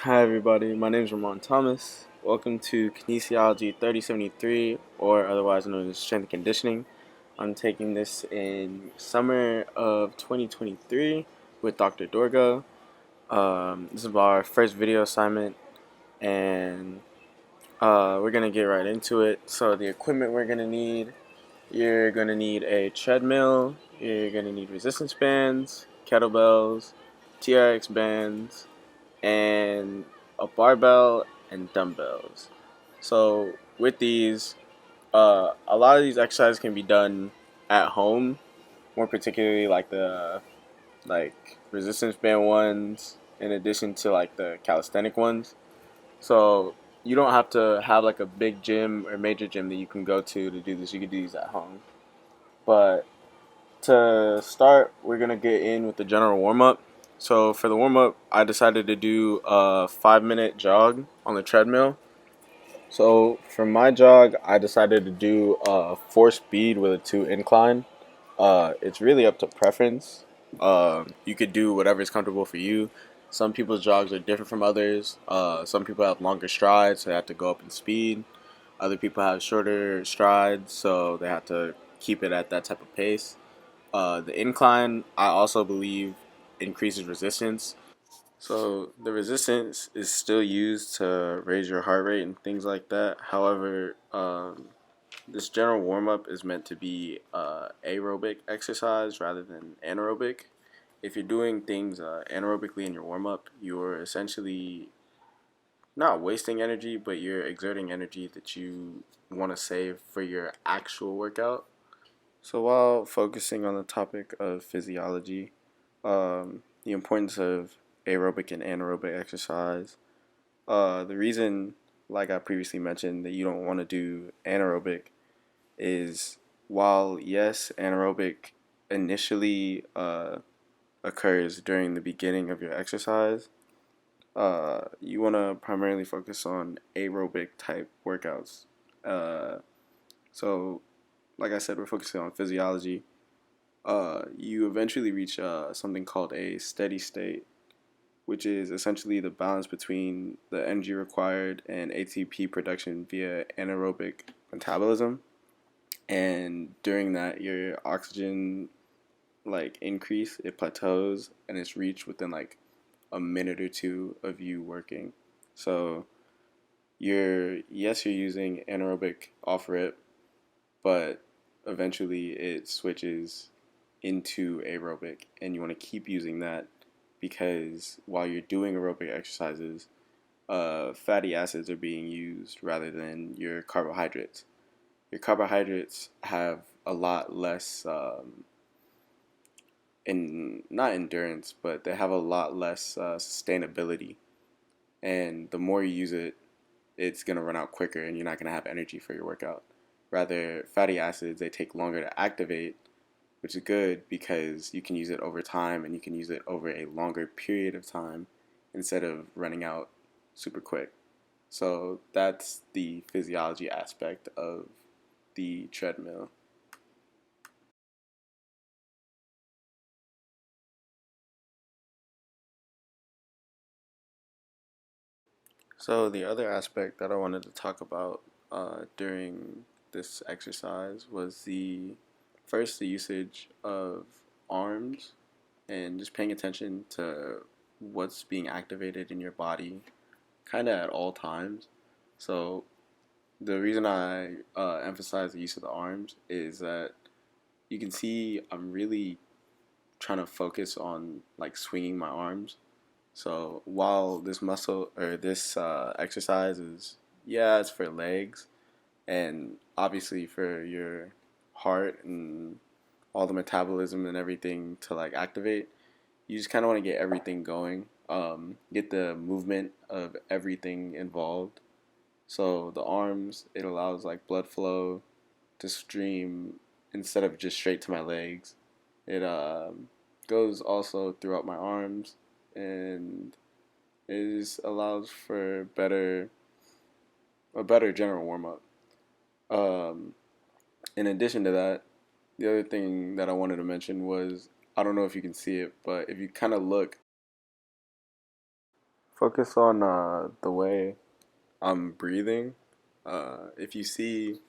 Hi everybody, my name is Raman Thomas. Welcome to Kinesiology 3073, or otherwise known as Strength and Conditioning. I'm taking this in summer of 2023 with Dr. Dorga. This is our first video assignment, and we're going to get right into it. So the equipment we're going to need, you're going to need a treadmill, you're going to need resistance bands, kettlebells, TRX bands, and a barbell and dumbbells. So with these, a lot of these exercises can be done at home, more particularly like the resistance band ones, in addition to like the calisthenic ones. So you don't have to have like a big gym or major gym that you can go to do this. You can do these at home. But to start, we're gonna get in with the general warm up. So for the warm up, I decided to do a 5 minute jog on the treadmill. So for my jog, I decided to do 4 speed with a 2 incline. It's really up to preference. You could do whatever is comfortable for you. Some people's jogs are different from others. Some people have longer strides, so they have to go up in speed. Other people have shorter strides, so they have to keep it at that type of pace. The incline, I also believe, increases resistance. So the resistance is still used to raise your heart rate and things like that. However, this general warm up is meant to be aerobic exercise rather than anaerobic. If you're doing things anaerobically in your warm up, you're essentially not wasting energy, but you're exerting energy that you want to save for your actual workout. So while focusing on the topic of physiology, the importance of aerobic and anaerobic exercise, the reason, like I previously mentioned, that you don't want to do anaerobic is while, yes, anaerobic initially occurs during the beginning of your exercise, you want to primarily focus on aerobic type workouts. Uh, so, like I said, we're focusing on physiology. You eventually reach something called a steady state, which is essentially the balance between the energy required and ATP production via anaerobic metabolism. And during that, your oxygen increase, it plateaus, and it's reached within like a minute or two of you working. So you're using anaerobic off rip, but eventually it switches into aerobic, and you want to keep using that because while you're doing aerobic exercises, fatty acids are being used rather than your carbohydrates. Your carbohydrates have a lot less, not endurance, but they have a lot less sustainability. And the more you use it, it's gonna run out quicker, and you're not gonna have energy for your workout. Rather, fatty acids, they take longer to activate, which is good because you can use it over time and you can use it over a longer period of time instead of running out super quick. So that's the physiology aspect of the treadmill. So the other aspect that I wanted to talk about during this exercise was the usage of arms and just paying attention to what's being activated in your body kind of at all times. So the reason I emphasize the use of the arms is that you can see I'm really trying to focus on like swinging my arms. So while this muscle or this exercise is, yeah, it's for legs and obviously for your heart and all the metabolism and everything to like activate, you just kind of want to get everything going, get the movement of everything involved. So the arms, it allows like blood flow to stream instead of just straight to my legs. It goes also throughout my arms, and it just allows for a better general warm up. Um, in addition to that, the other thing that I wanted to mention was, I don't know if you can see it, but if you kind of look Focus on the way I'm breathing. If you see,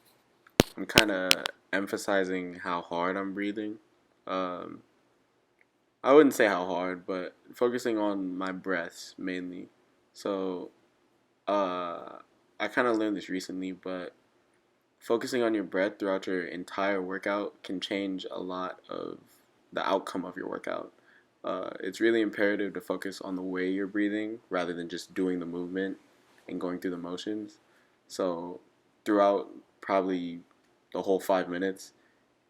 I'm kind of emphasizing how hard I'm breathing. Um, I wouldn't say how hard, but focusing on my breaths mainly. So uh, I kind of learned this recently, but focusing on your breath throughout your entire workout can change a lot of the outcome of your workout. It's really imperative to focus on the way you're breathing rather than just doing the movement and going through the motions. So, throughout probably the whole 5 minutes,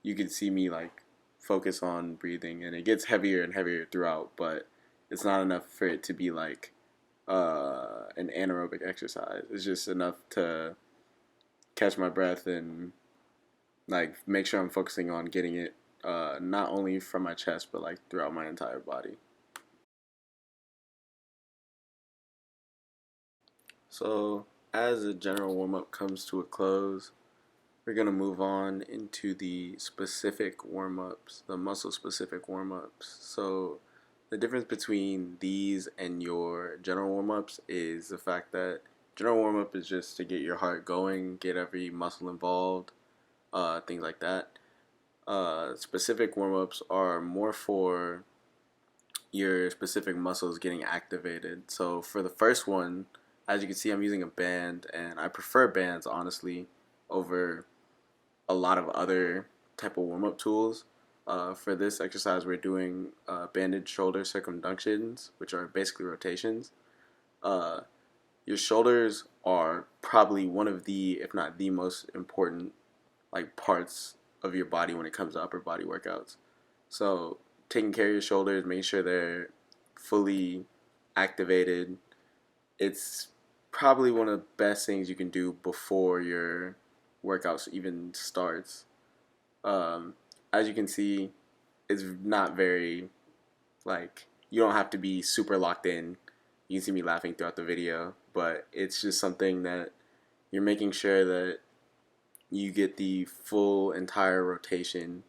you can see me like focus on breathing, and it gets heavier and heavier throughout, but it's not enough for it to be like an anaerobic exercise. It's just enough to catch my breath and like make sure I'm focusing on getting it not only from my chest but like throughout my entire body. So as the general warm up comes to a close, we're gonna move on into the specific warm ups, the muscle specific warm ups. So the difference between these and your general warm ups is the fact that general warm up is just to get your heart going, get every muscle involved, things like that. Specific warm ups are more for your specific muscles getting activated. So for the first one, as you can see, I'm using a band, and I prefer bands honestly over a lot of other type of warm up tools. For this exercise, we're doing banded shoulder circumductions, which are basically rotations. Uh, your shoulders are probably one of the, if not the most important, like parts of your body when it comes to upper body workouts. So taking care of your shoulders, making sure they're fully activated, it's probably one of the best things you can do before your workouts even starts. Um, as you can see, it's not very like you don't have to be super locked in. You can see me laughing throughout the video, but it's just something that you're making sure that you get the full entire rotation.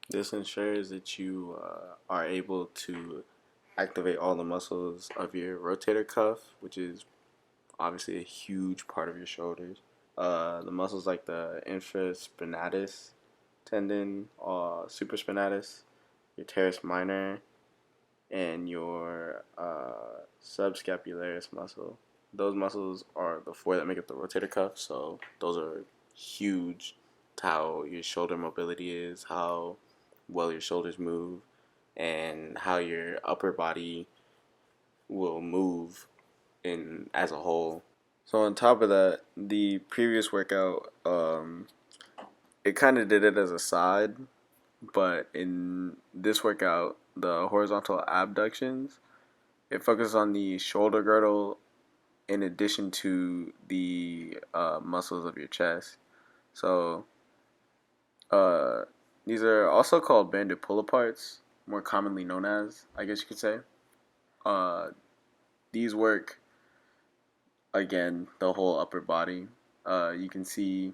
This ensures that you are able to activate all the muscles of your rotator cuff, which is obviously a huge part of your shoulders. The muscles like the infraspinatus tendon, supraspinatus, your teres minor, and your subscapularis muscle. Those muscles are the four that make up the rotator cuff, so those are huge to how your shoulder mobility is, how well your shoulders move, and how your upper body will move in as a whole. So on top of that, the previous workout, it kind of did it as a side, but in this workout, the horizontal abductions, it focuses on the shoulder girdle in addition to the muscles of your chest. So uh, these are also called banded pull aparts, more commonly known as, I guess you could say. Uh, these work again the whole upper body. You can see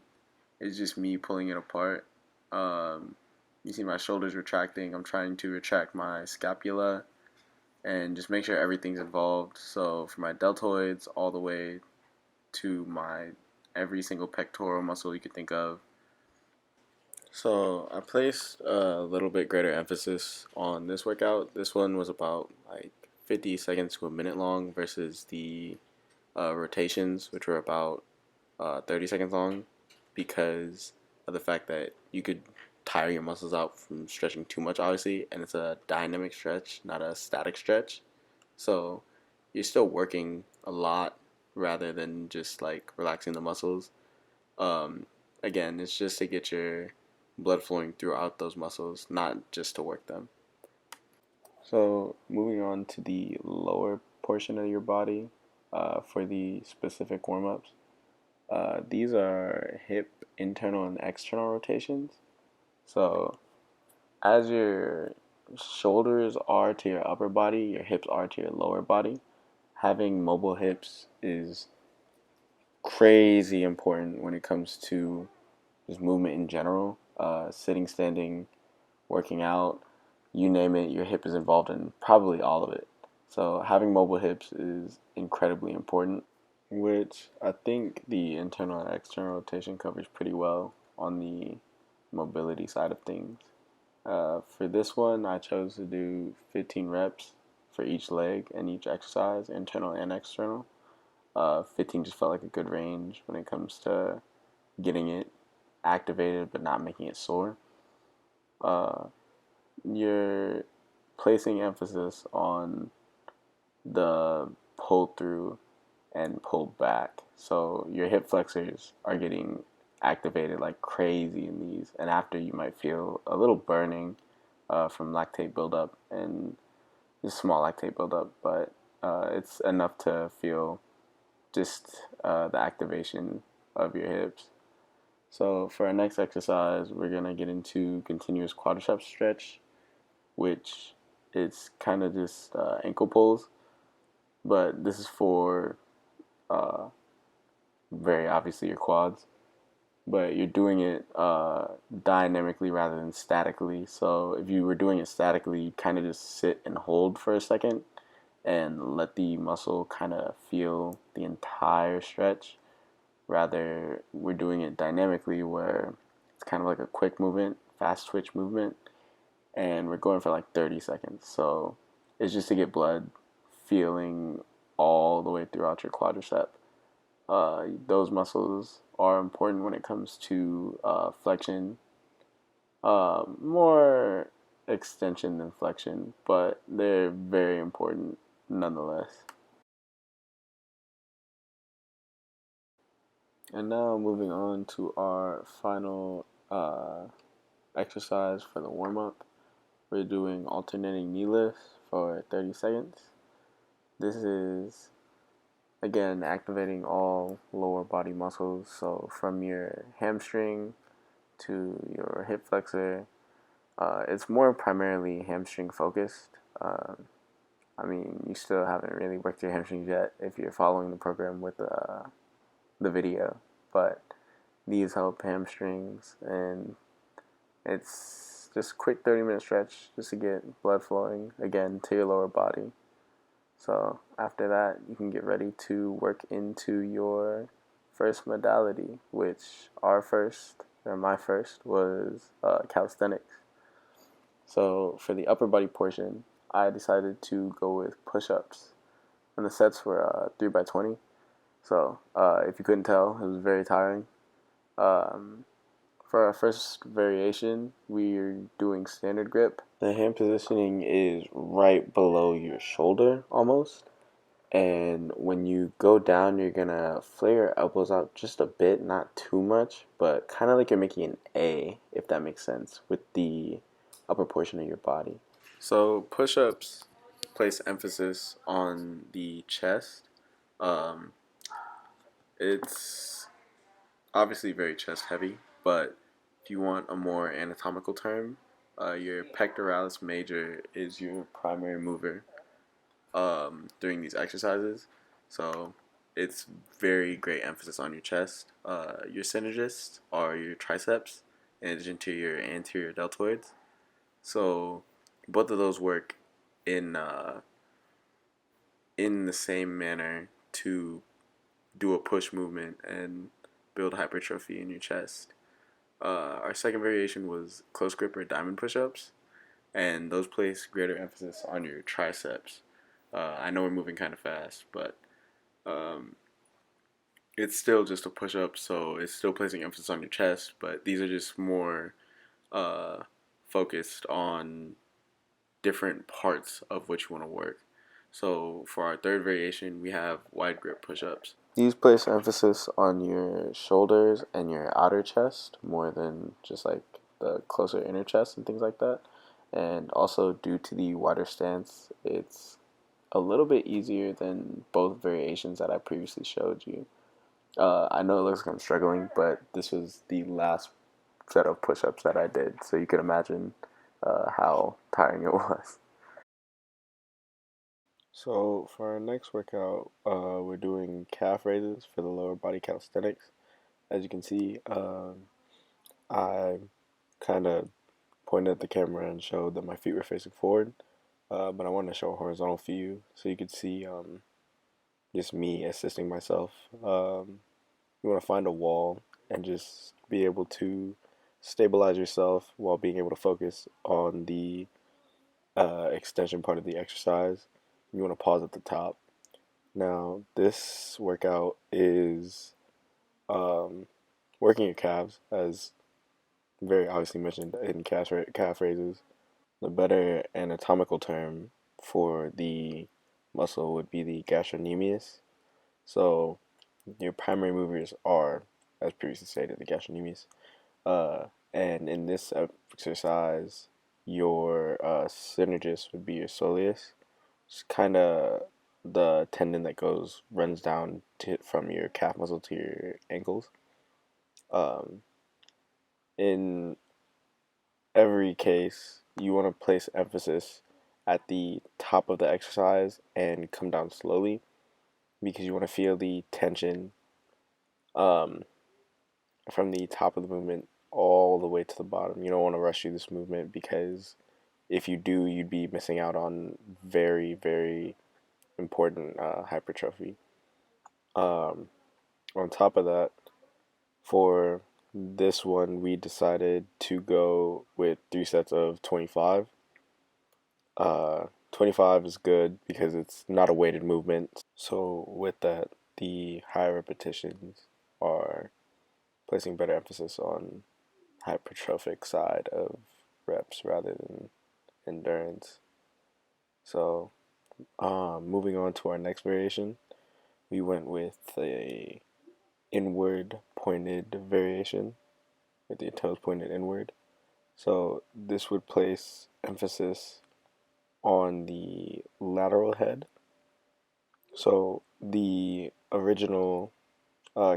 it's just me pulling it apart. Um, you see my shoulders retracting. I'm trying to retract my scapula and just make sure everything's involved. So from my deltoids all the way to my every single pectoral muscle you could think of. So I placed a little bit greater emphasis on this workout. This one was about like 50 seconds to a minute long versus the rotations, which were about 30 seconds long, because of the fact that you could tire your muscles out from stretching too much, obviously, and it's a dynamic stretch, not a static stretch. So you're still working a lot rather than just like relaxing the muscles. Um, Again, it's just to get your blood flowing throughout those muscles, not just to work them. So moving on to the lower portion of your body for the specific warm ups. These are hip internal and external rotations. So as your shoulders are to your upper body, your hips are to your lower body. Having mobile hips is crazy important when it comes to just movement in general. Sitting, standing, working out, you name it, your hip is involved in probably all of it. So having mobile hips is incredibly important, which I think the internal and external rotation covers pretty well on the mobility side of things. For this one, I chose to do 15 reps for each leg and each exercise, internal and external. 15 just felt like a good range when it comes to getting it activated but not making it sore. Uh, you're placing emphasis on the pull through and pull back. So your hip flexors are getting activated like crazy in these, and after you might feel a little burning from lactate buildup and just small lactate buildup, but it's enough to feel just the activation of your hips. So for our next exercise, we're gonna get into continuous quadricep stretch, which it's kind of just ankle pulls, but this is for uh, very obviously your quads. But you're doing it dynamically rather than statically. So if you were doing it statically, you kind of just sit and hold for a second and let the muscle kind of feel the entire stretch. Rather, we're doing it dynamically where it's kind of like a quick movement, fast twitch movement, and we're going for like 30 seconds. So it's just to get blood feeling all the way throughout your quadricep. Those muscles are important when it comes to flexion, more extension than flexion, but they're very important nonetheless. And now moving on to our final exercise for the warm up. We're doing alternating knee lifts for 30 seconds. This is again activating all lower body muscles, so from your hamstring to your hip flexor. It's more primarily hamstring focused. I mean, you still haven't really worked your hamstrings yet if you're following the program with the video, but these help hamstrings, and it's just a quick 30-minute stretch just to get blood flowing again to your lower body. So after that, you can get ready to work into your first modality, which my first, was calisthenics. So for the upper body portion, I decided to go with push-ups, and the sets were 3 by 20. So if you couldn't tell, it was very tiring. Um, for our first variation, we're doing standard grip. The hand positioning is right below your shoulder almost. And when you go down, you're gonna flare your elbows out just a bit, not too much, but kind of like you're making an A, if that makes sense, with the upper portion of your body. So push ups place emphasis on the chest. Um, it's obviously very chest heavy, but if you want a more anatomical term, your pectoralis major is your primary mover during these exercises. So it's very great emphasis on your chest. Your synergists are your triceps, in addition to your anterior deltoids. So both of those work in uh, in the same manner to do a push movement and build hypertrophy in your chest. Our second variation was close grip or diamond push-ups, and those place greater emphasis on your triceps. I know we're moving kind of fast, but um, it's still just a push-up, so it's still placing emphasis on your chest, but these are just more uh, focused on different parts of which you want to work. So for our third variation, we have wide grip push-ups. These place emphasis on your shoulders and your outer chest more than just like the closer inner chest and things like that. And also due to the wider stance, it's a little bit easier than both variations that I previously showed you. I know it looks like I'm struggling, but this was the last set of push-ups that I did, so you can imagine how tiring it was. So for our next workout, we're doing calf raises for the lower body calisthenics. As you can see, I kind of pointed at the camera and showed that my feet were facing forward. but I want to show a horizontal view so you could see just me assisting myself. You want to find a wall and just be able to stabilize yourself while being able to focus on the extension part of the exercise. You want to pause at the top. Now, this workout is um, working your calves, as very obviously mentioned in calf raises. The better anatomical term for the muscle would be the gastrocnemius. So, your primary movers are, as previously stated, the gastrocnemius. And in this exercise, your synergist would be your soleus. It's kind of the tendon that runs down from your calf muscle to your ankles. Um, in every case, you want to place emphasis at the top of the exercise and come down slowly because you want to feel the tension um, from the top of the movement all the way to the bottom. You don't want to rush through this movement because if you do, you'd be missing out on very, very important hypertrophy. Um, on top of that, for this one, we decided to go with 3 sets of 25. 25 is good because it's not a weighted movement. So, with that, the higher repetitions are placing better emphasis on hypertrophic side of reps rather than endurance. So, moving on to our next variation, we went with a inward pointed variation with the toes pointed inward. So this would place emphasis on the lateral head. So the original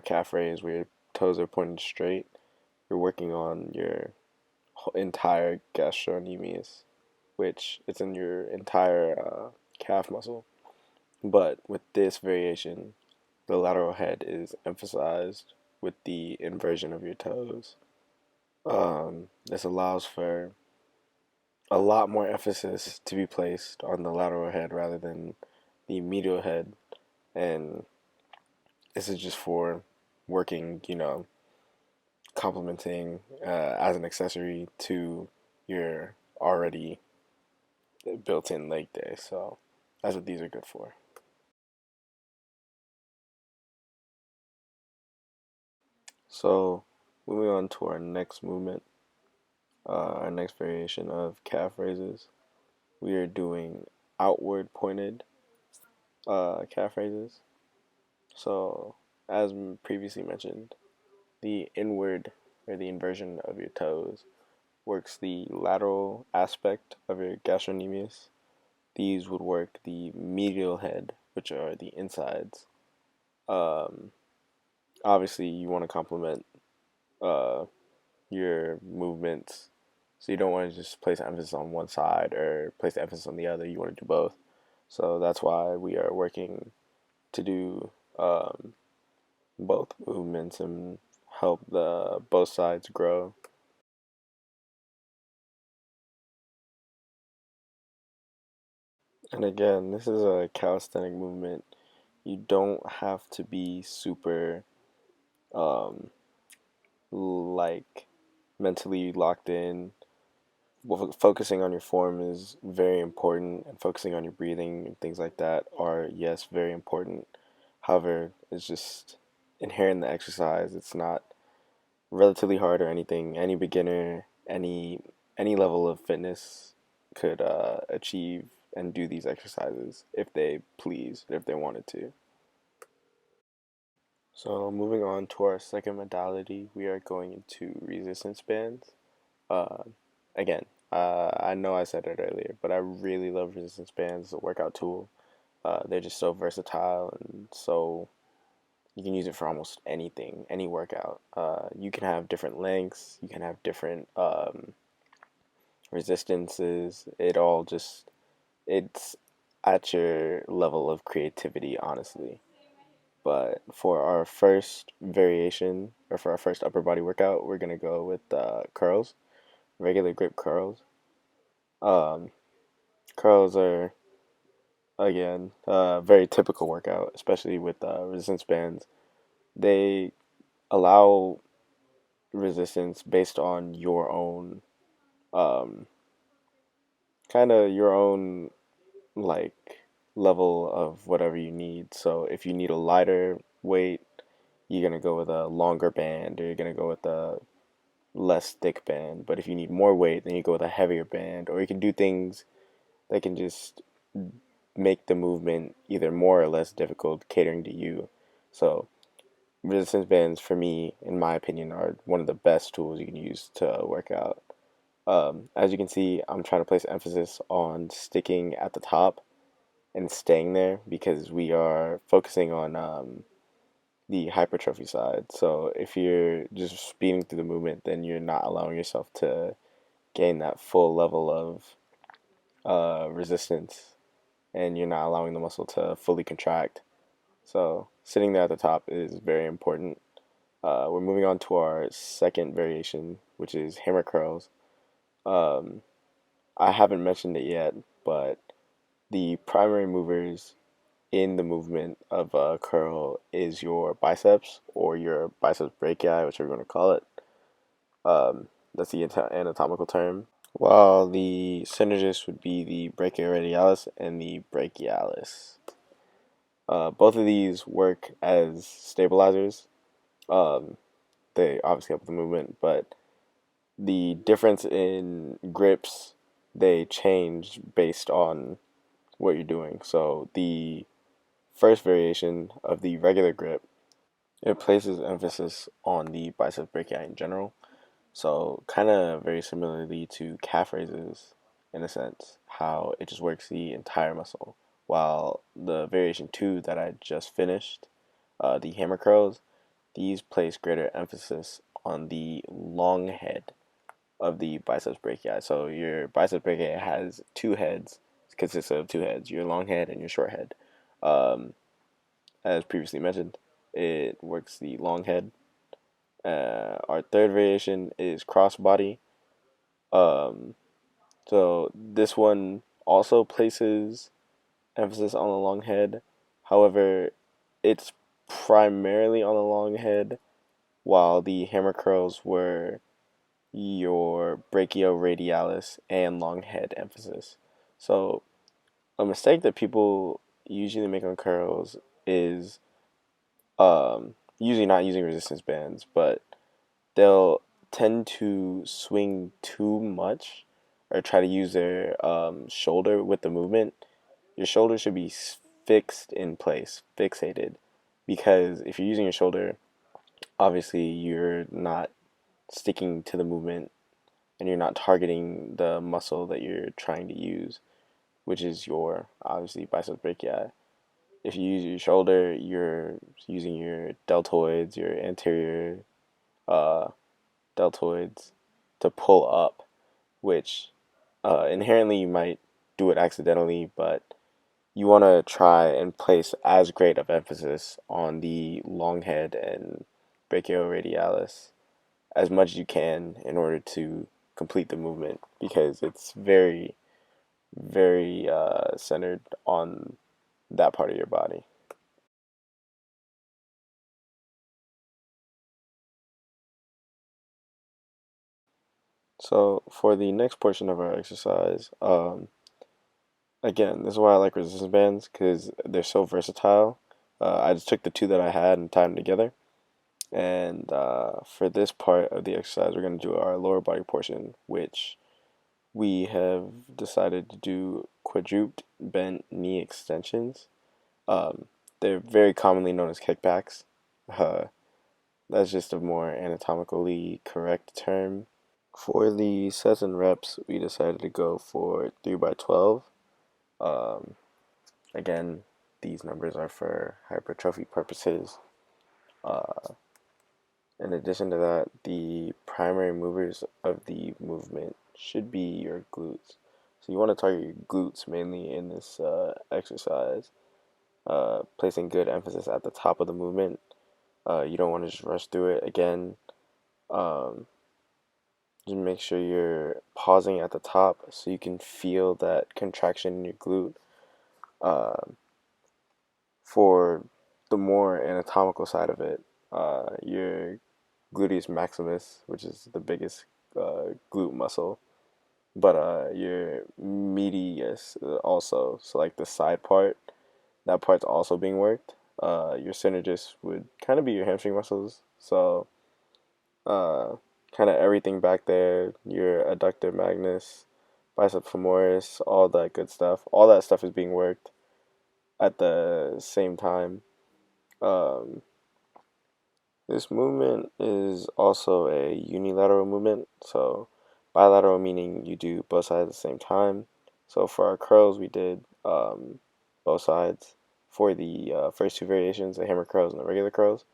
calf raise where your toes are pointed straight, you're working on your entire gastrocnemius, which it's in your entire calf muscle. But with this variation, the lateral head is emphasized with the inversion of your toes. This allows for a lot more emphasis to be placed on the lateral head rather than the medial head. And this is just for working, complementing as an accessory to your already built in leg day. So that's what these are good for. So moving on to our next movement, our next variation of calf raises, we are doing outward pointed calf raises. So, as previously mentioned, the inward or the inversion of your toes works the lateral aspect of your gastrocnemius. These would work the medial head, which are the insides. Um, Obviously, you want to complement uh, your movements, so you don't want to just place emphasis on one side or place emphasis on the other. You want to do both. So that's why we are working to do both movements and help the both sides grow. And again, this is a calisthenic movement. You don't have to be super um, like mentally locked in. Well, focusing on your form is very important, and focusing on your breathing and things like that are, yes, very important. However, it's just inherent in the exercise. It's not relatively hard or anything. Any beginner, any level of fitness could achieve and do these exercises if they please, if they wanted to. So moving on to our second modality, we are going into resistance bands. Uh, Again, I know I said it earlier, but I really love resistance bands as a workout tool. They're just so versatile and so you can use it for almost anything, any workout. You can have different lengths, you can have different resistances. It's at your level of creativity, honestly. But for our first variation, or for our first upper body workout, we're gonna go with curls, regular grip curls. Um, Curls are again a very typical workout, especially with resistance bands. They allow resistance based on your own um, kind of your own like level of whatever you need. So if you need a lighter weight, you're gonna go with a longer band, or you're gonna go with a less thick band. But if you need more weight, then you go with a heavier band, or you can do things that can just make the movement either more or less difficult, catering to you. So resistance bands, for me, in my opinion, are one of the best tools you can use to work out. As you can see, I'm trying to place emphasis on sticking at the top and staying there because we are focusing on the hypertrophy side. So if you're just speeding through the movement, then you're not allowing yourself to gain that full level of resistance, and you're not allowing the muscle to fully contract. So sitting there at the top is very important. We're moving on to our second variation, which is hammer curls. Um, I haven't mentioned it yet, but the primary movers in the movement of a curl is your biceps or your biceps brachii, whichever you want to call it. That's the anatomical term. While the synergist would be the brachioradialis and the brachialis. Both of these work as stabilizers. Um, they obviously help with the movement, but the difference in grips, they change based on what you're doing. So the first variation of the regular grip, it places emphasis on the biceps brachii in general. So kind of very similarly to calf raises in a sense, how it just works the entire muscle. While the variation 2 that I just finished, the hammer curls, these place greater emphasis on the long head of the biceps brachii. So your biceps brachii has two heads. It consists of two heads: your long head and your short head. Um, as previously mentioned, it works the long head. Our third variation is crossbody. Um, so this one also places emphasis on the long head. However, it's primarily on the long head, while the hammer curls were your brachioradialis and long head emphasis. So a mistake that people usually make on curls is usually not using resistance bands, but they'll tend to swing too much or try to use their shoulder with the movement. Your shoulder should be fixed in place, fixated, because if you're using your shoulder, obviously you're not sticking to the movement and you're not targeting the muscle that you're trying to use, which is your obviously biceps brachii. If you use your shoulder, you're using your deltoids, your anterior uh, deltoids to pull up, which inherently you might do it accidentally, but you want to try and place as great of emphasis on the long head and brachioradialis as much as you can in order to complete the movement because it's very, very centered on that part of your body. So for the next portion of our exercise, again, this is why I like resistance bands because they're so versatile. I just took the two that I had and tied them together. And for this part of the exercise, we're going to do our lower body portion, which we have decided to do quadruped bent knee extensions. Um, they're very commonly known as kickbacks. Uh, that's just a more anatomically correct term. For the sets and reps, we decided to go for 3 by 12. Um, Again, these numbers are for hypertrophy purposes. Uh, in addition to that, the primary movers of the movement should be your glutes. So you want to target your glutes mainly in this exercise, placing good emphasis at the top of the movement. You don't want to just rush through it. Again, um, just make sure you're pausing at the top so you can feel that contraction in your glute. Uh, for the more anatomical side of it, your gluteus maximus, which is the biggest glute muscle, but your medius also, so like the side part, that part's also being worked. Your synergist would kind of be your hamstring muscles, so uh, kind of everything back there, your adductor magnus, bicep femoris, all that good stuff. All that stuff is being worked at the same time. Um, this movement is also a unilateral movement, so bilateral meaning you do both sides at the same time. So for our curls, we did both sides. For the first two variations, the hammer curls and the regular curls,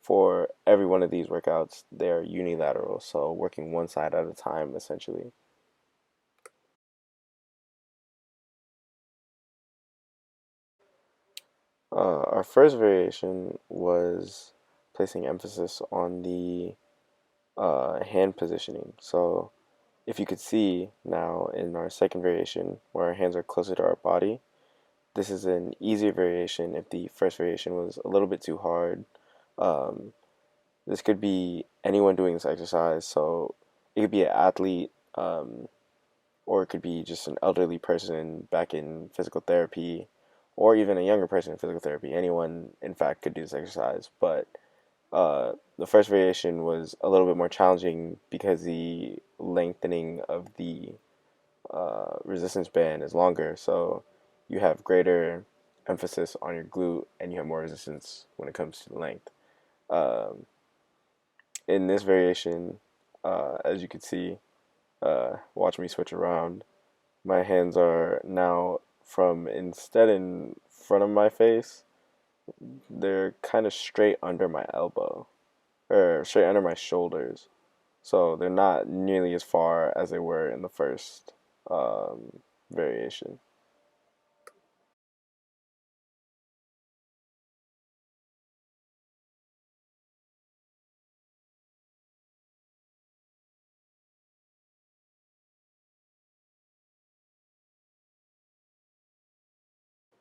for every one of these workouts, they're unilateral, so working one side at a time essentially. Our first variation was placing emphasis on the hand positioning. So if you could see now in our second variation where our hands are closer to our body, this is an easier variation if the first variation was a little bit too hard. Um, this could be anyone doing this exercise, so it could be an athlete, or it could be just an elderly person back in physical therapy, or even a younger person in physical therapy. Anyone, in fact, could do this exercise, but the first variation was a little bit more challenging because the lengthening of the resistance band is longer, so you have greater emphasis on your glute and you have more resistance when it comes to the length. Um, in this variation, as you can see, watch me switch around. My hands are now from instead in front of my face, they're kind of straight under my elbow or straight under my shoulders. So they're not nearly as far as they were in the first variation.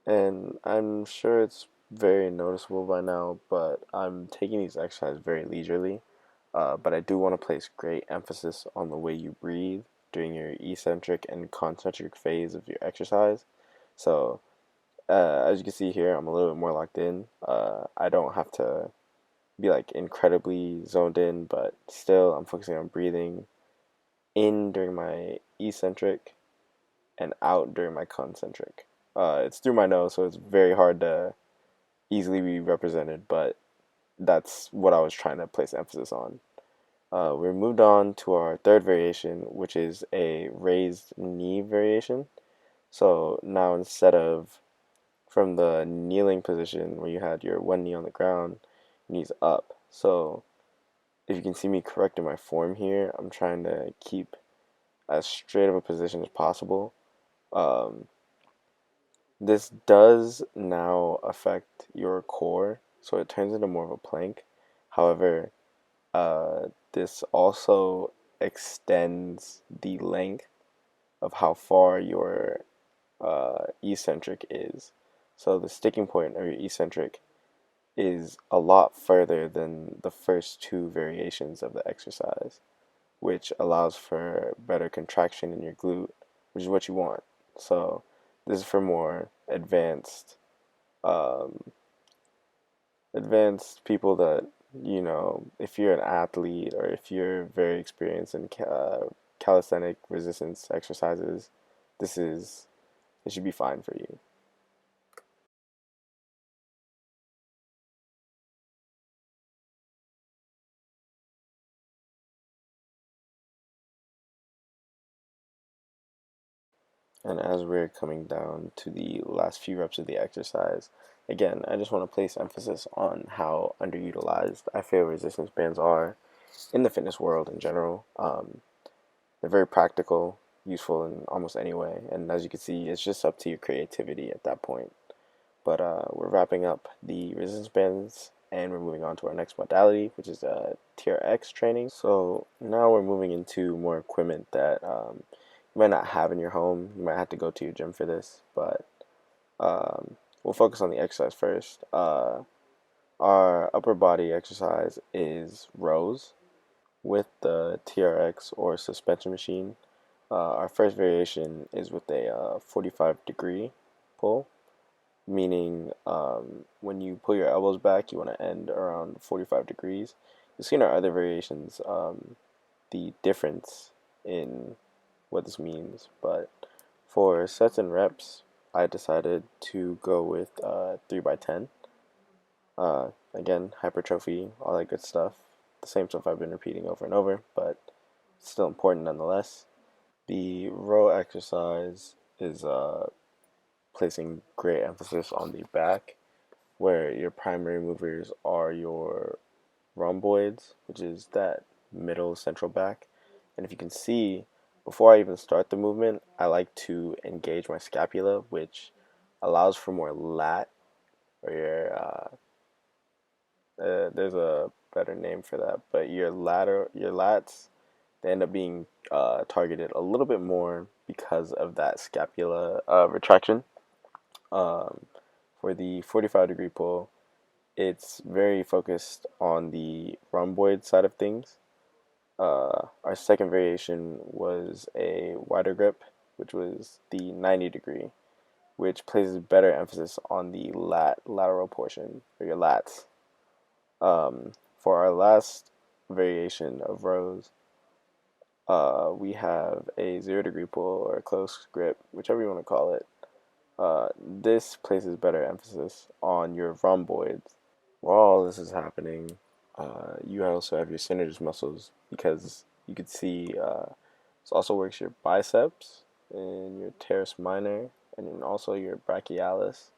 And I'm sure it's very noticeable by now, but I'm taking these exercises very leisurely. But I do want to place great emphasis on the way you breathe during your eccentric and concentric phase of your exercise. So, as you can see here, I'm a little bit more locked in. I don't have to be like incredibly zoned in, but still, I'm focusing on breathing in during my eccentric and out during my concentric. It's through my nose, so it's very hard to easily be represented, but that's what I was trying to place emphasis on. We moved on to our third variation, which is a raised knee variation. So now instead of from the kneeling position where you had your one knee on the ground, knees up. So if you can see me correcting my form here, I'm trying to keep as straight of a position as possible. Um, this does now affect your core, so it turns into more of a plank. However, this also extends the length of how far your eccentric is. So the sticking point of your eccentric is a lot further than the first two variations of the exercise, which allows for better contraction in your glute, which is what you want. So this is for more um, advanced people that, if you're an athlete or if you're very experienced in calisthenic resistance exercises, this is it should be fine for you. And as we're coming down to the last few reps of the exercise, again, I just want to place emphasis on how underutilized I feel resistance bands are in the fitness world in general. They're very practical, useful in almost any way, and as you can see, it's just up to your creativity at that point. But we're wrapping up the resistance bands and we're moving on to our next modality, which is TRX training. So now we're moving into more equipment that you might not have in your home. You might have to go to your gym for this, but we'll focus on the exercise first. Our upper body exercise is rows with the TRX or suspension machine. Our first variation is with a 45-degree pull, meaning when you pull your elbows back, you want to end around 45 degrees. You've seen our other variations, the difference in what this means, but for sets and reps, I decided to go with 3 by 10. Again, hypertrophy, all that good stuff. The same stuff I've been repeating over and over, but it's still important nonetheless. The row exercise is placing great emphasis on the back, where your primary movers are your rhomboids, which is that middle central back. And if you can see, before I even start the movement, I like to engage my scapula, which allows for more lat, or there's a better name for that, but your lats, they end up being targeted a little bit more because of that scapula retraction. Um, for the 45-degree pull, it's very focused on the rhomboid side of things. Our second variation was a wider grip, which was the 90-degree, which places better emphasis on the lateral portion, or your lats. For our last variation of rows, we have a 0-degree pull or a close grip, whichever you want to call it. This places better emphasis on your rhomboids. While all this is happening, you also have your synergist muscles because you could see this also works your biceps and your teres minor and then also your brachialis.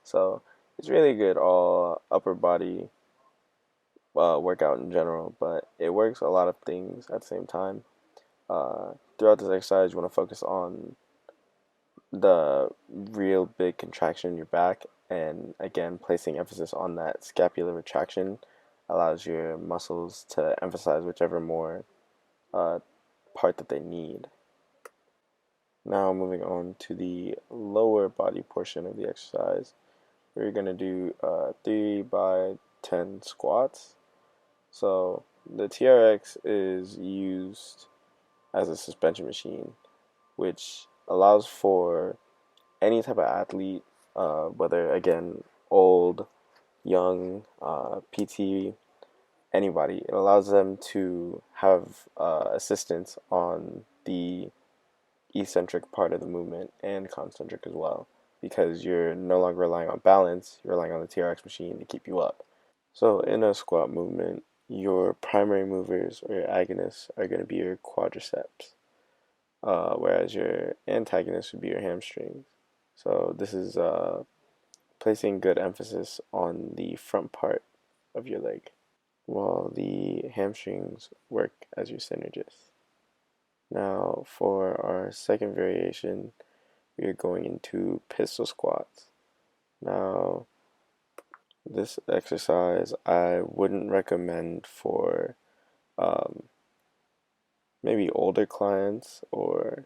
So it's really good all upper body workout in general, but it works a lot of things at the same time. Throughout this exercise, you want to focus on the real big contraction in your back, and again, placing emphasis on that scapular retraction allows your muscles to emphasize whichever more uh, part that they need. Now, moving on to the lower body portion of the exercise, we're going to do 3 by 10 squats. So, the TRX is used as a suspension machine, which allows for any type of athlete, whether again old, young, PT, anybody. It allows them to have assistance on the eccentric part of the movement and concentric as well, because you're no longer relying on balance, you're relying on the TRX machine to keep you up. So in a squat movement, your primary movers or your agonists are going to be your quadriceps, whereas your antagonists would be your hamstrings. So this is placing good emphasis on the front part of your leg, while the hamstrings work as your synergists. Now, for our second variation, we are going into pistol squats. Now, this exercise I wouldn't recommend for um, maybe older clients or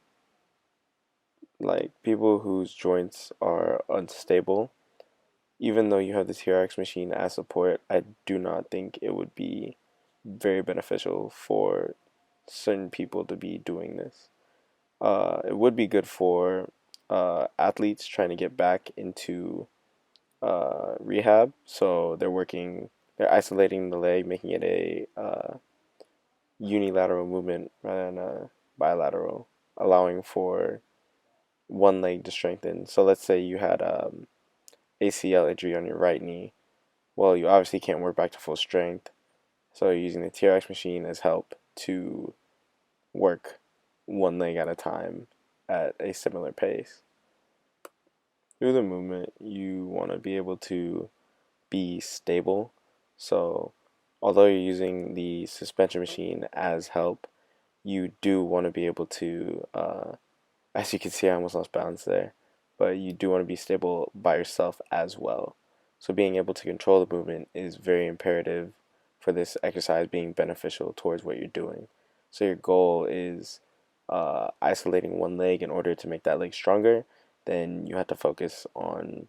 like people whose joints are unstable. Even though you have the TRX machine as support, I do not think it would be very beneficial for certain people to be doing this. It would be good for athletes trying to get back into rehab. So they're isolating the leg, making it a unilateral movement rather than a bilateral, allowing for one leg to strengthen. So let's say you had ACL injury on your right knee. Well, you obviously can't work back to full strength. So you're using the TRX machine as help to work one leg at a time at a similar pace. Through the movement, you want to be able to be stable. So, although you're using the suspension machine as help, you do want to be able to, as you can see, I almost lost balance there, but you do want to be stable by yourself as well. So being able to control the movement is very imperative for this exercise being beneficial towards what you're doing. So your goal is isolating one leg in order to make that leg stronger, then you have to focus on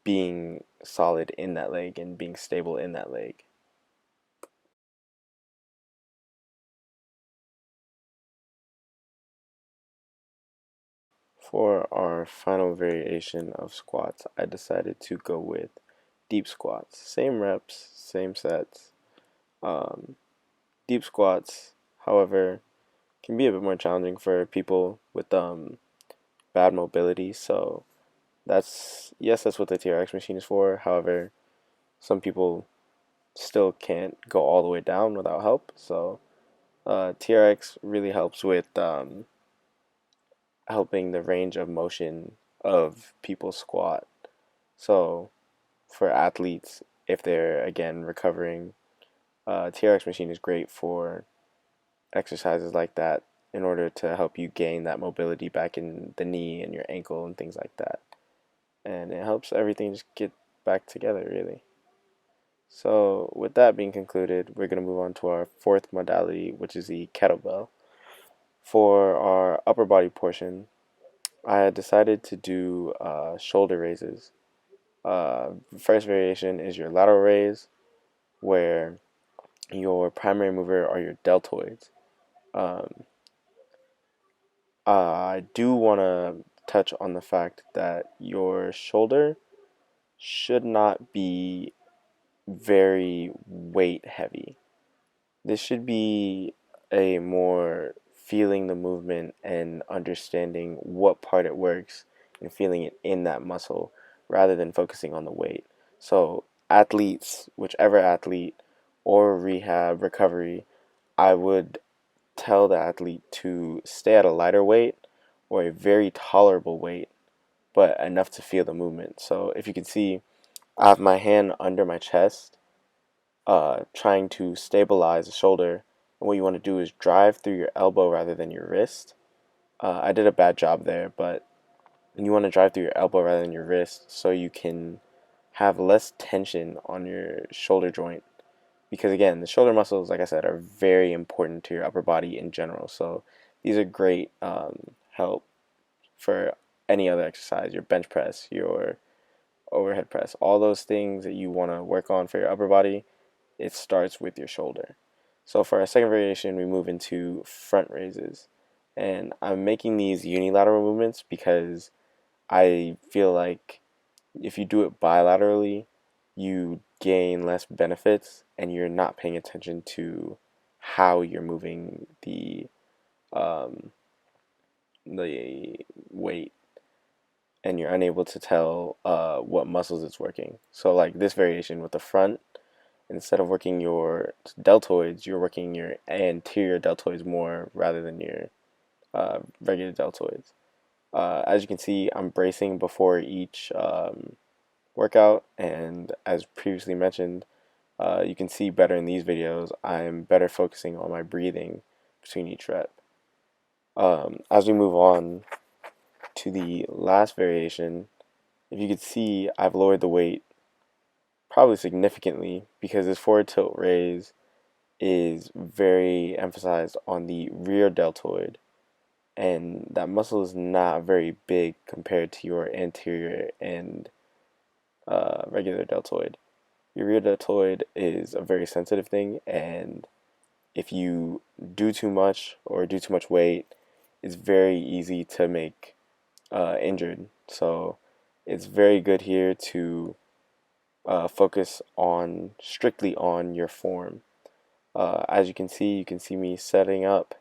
being solid in that leg and being stable in that leg. For our final variation of squats, I decided to go with deep squats. Same reps, same sets. Um, Deep squats, however, can be a bit more challenging for people with bad mobility. So that's what the TRX machine is for. However, some people still can't go all the way down without help. So TRX really helps with helping the range of motion of people squat. So for athletes, if they're again recovering, TRX machine is great for exercises like that in order to help you gain that mobility back in the knee and your ankle and things like that. And it helps everything just get back together, really. So, with that being concluded, we're going to move on to our fourth modality, which is the kettlebell. For our upper body portion, I had decided to do shoulder raises. First variation is your lateral raise, where your primary mover are your deltoids. Um, I do want to touch on the fact that your shoulder should not be very weight heavy. This should be a more feeling the movement and understanding what part it works and feeling it in that muscle rather than focusing on the weight. So, athletes, whichever athlete or rehab recovery, I would tell the athlete to stay at a lighter weight or a very tolerable weight, but enough to feel the movement. So, if you can see, I have my hand under my chest trying to stabilize the shoulder. And what you want to do is drive through your elbow rather than your wrist. I did a bad job there, but you want to drive through your elbow rather than your wrist so you can have less tension on your shoulder joint. Because again, the shoulder muscles, like I said, are very important to your upper body in general. So these are great help for any other exercise, your bench press, your overhead press, all those things that you want to work on for your upper body. It starts with your shoulder. So for our second variation, we move into front raises. And I'm making these unilateral movements because I feel like if you do it bilaterally, you gain less benefits and you're not paying attention to how you're moving um, the weight and you're unable to tell what muscles it's working. So like this variation with the front, instead of working your deltoids, you're working your anterior deltoids more rather than your regular deltoids. As you can see, I'm bracing before each workout, and as previously mentioned, you can see better in these videos. I'm better focusing on my breathing between each rep. As we move on to the last variation, if you could see, I've lowered the weight probably significantly because this forward tilt raise is very emphasized on the rear deltoid, and that muscle is not very big compared to your anterior and regular deltoid. Your rear deltoid is a very sensitive thing, and if you do too much or do too much weight, it's very easy to make injured. So it's very good here to focus on strictly on your form. As you can see me setting up.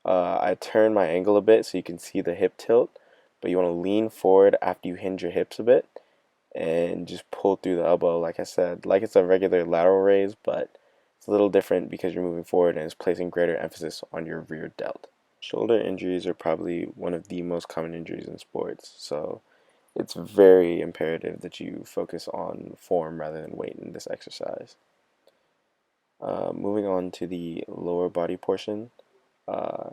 I turn my angle a bit so you can see the hip tilt, but you want to lean forward after you hinge your hips a bit and just pull through the elbow, like I said, like it's a regular lateral raise, but it's a little different because you're moving forward and it's placing greater emphasis on your rear delt. Shoulder injuries are probably one of the most common injuries in sports, so it's very imperative that you focus on form rather than weight in this exercise. Moving on to the lower body portion. Uh,